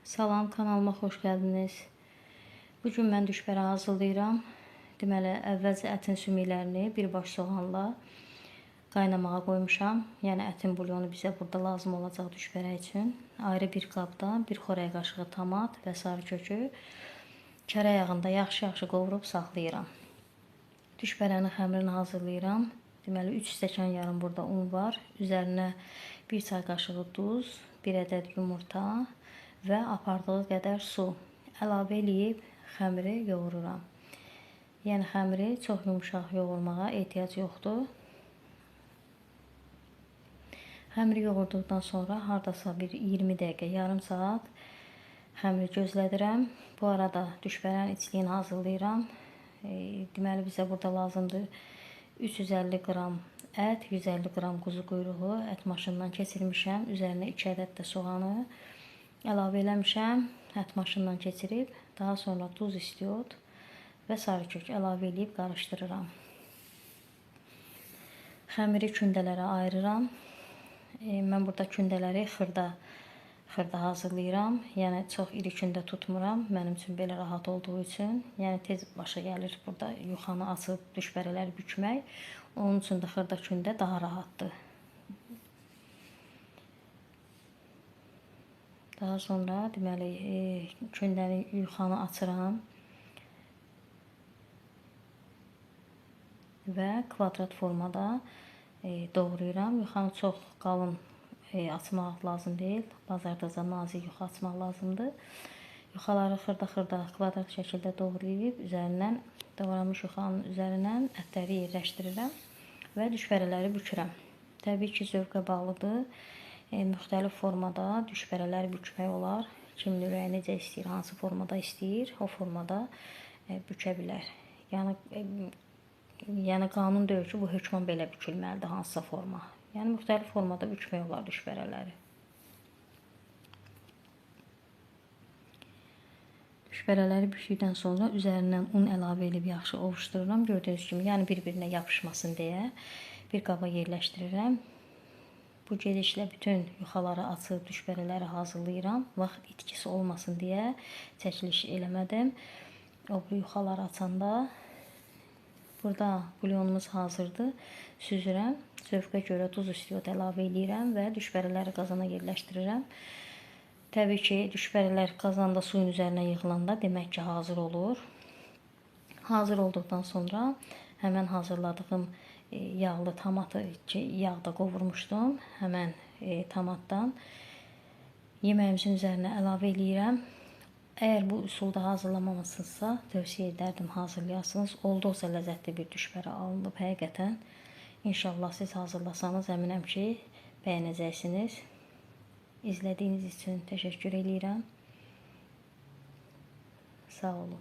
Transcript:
Salam, kanalıma xoş gəldiniz. Bu gün mən düşbərə hazırlayıram. Deməli, əvvəlcə ətin sümüklərini birbaş soğanla qaynamağa qoymuşam. Yəni ətin bulyonu bizə burada lazım olacaq düşbərə üçün. Ayrı bir qabda 1 xörək qaşığı tomat və sarı kökü kərə yağında yaxşı-yaxşı qovurub saxlayıram. Düşbərənin xəmirini hazırlayıram. Deməli 3 stəkan yarım burada un var. Üzərinə 1 çay qaşığı duz, 1 ədəd yumurta və apardığı qədər su əlavə edib xəmiri yoğururam. Yəni xəmiri çox yumşaq yoğurmağa ehtiyac yoxdur. Xəmiri yoğurduqdan sonra hardasa bir 20 dəqiqə, yarım saat xəmiri gözlədirəm. Bu arada düşbərənin içliyini hazırlayıram. Deməli bizə burada lazımdır 350 qram ət, 150 qram quzu quyruğu ət maşından keçirmişəm. Üzərinə 2 ədəd də soğanı əlavə eləmişəm. Ət maşından keçirib, daha sonra duz, istiot və sarı kök əlavə edib qarışdırıram. Xəmiri kündələrə ayırıram. Mən burada kündələri xırda hazırlayıram. Yəni çox iri kündə tutmuram. Mənim üçün belə rahat olduğu üçün. Yəni tez başa gəlir burada yuxanı açıb düşbərələri bükmək. Onun üçün də xırda kündə daha rahatdır. Daha sonra deməli kündəni yuxanı açıram və kvadrat formada doğrayıram. Yuxanı çox qalın açmaq lazım deyil. Bazarda nazik yuxa açmaq lazımdır. Yuxaları xırda kvadrat şəkildə doğrayıb üzərindən doğranmış yuxanın üzərindən ətləri yerləşdirirəm və düşbərələri bükürəm. Təbii ki, zövqə bağlıdır. Müxtəlif formada düşbərələri bükmək olar. Kimin ürəyi necə istəyir, hansı formada istəyir, o formada bükę bilər. Yəni qanun deyir ki, bu hökmən belə bükülməlidir, hansısa forma. Yəni müxtəlif formada bükmək olar düşbərələri. Düşbərələri bükdükdən sonra üzərindən un əlavə edib yaxşı ovuşdururam. Gördüyünüz kimi, yəni bir-birinə yapışmasın deyə bir qaba yerləşdirirəm. Bu gedişlə bütün yuxaları açıb düşbərələri hazırlayıram. Vaxt itkisi olmasın deyə çəkiliş eləmədim. O bu yuxaları açanda burada bulyonumuz hazırdır. Süzürəm. Zövqə görə duz, istiot əlavə edirəm və düşbərələri qazana yerləşdirirəm. Təbii ki, düşbərələr qazanda suyun üzərinə yığılanda demək ki, hazır olur. Hazır olduqdan sonra həmən hazırladığım yağlı tomatı ki, yağda qovurmuşdum. Həmən tomatdan yeməyimizin üzərinə əlavə edirəm. Əgər bu üsulda hazırlamamısınızsa, tövsiyə edərdim hazırlayasınız. Olduqca ləzzətli bir düşbərə alınıb həqiqətən. İnşallah siz hazırlasanız əminəm ki, bəyənəcəksiniz. İzlədiyiniz üçün təşəkkür edirəm. Sağ olun.